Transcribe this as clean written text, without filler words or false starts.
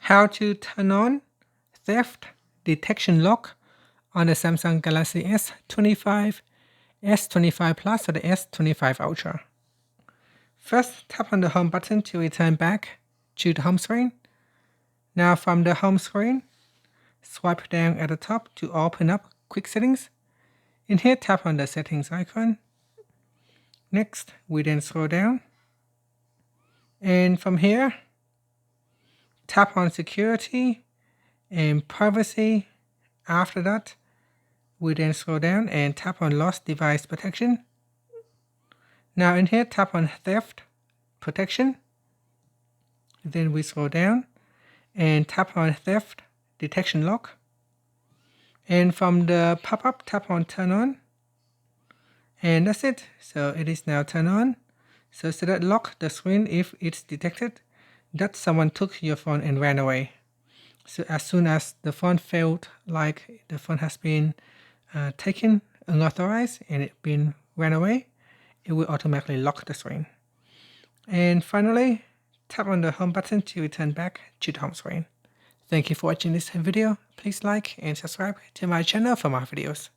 How to turn on theft detection lock on the Samsung Galaxy S25, S25 Plus, or the S25 Ultra. First, tap on the home button to return back to the home screen. Now from the home screen, swipe down at the top to open up quick settings. In here, tap on the settings icon. Next, we then scroll down. And from here, tap on security and privacy. After that, we then scroll down and tap on lost device protection. Now in here, tap on theft protection. Then we scroll down and tap on theft detection lock. And from the pop-up, tap on turn on. And that's it. So it is now turned on. So that lock the screen if it's detected that someone took your phone and ran away. So as soon as the phone felt like the phone has been taken unauthorized and it been ran away, it will automatically lock the screen. And finally, tap on the home button to return back to the home screen. Thank you for watching this video. Please like and subscribe to my channel for more videos.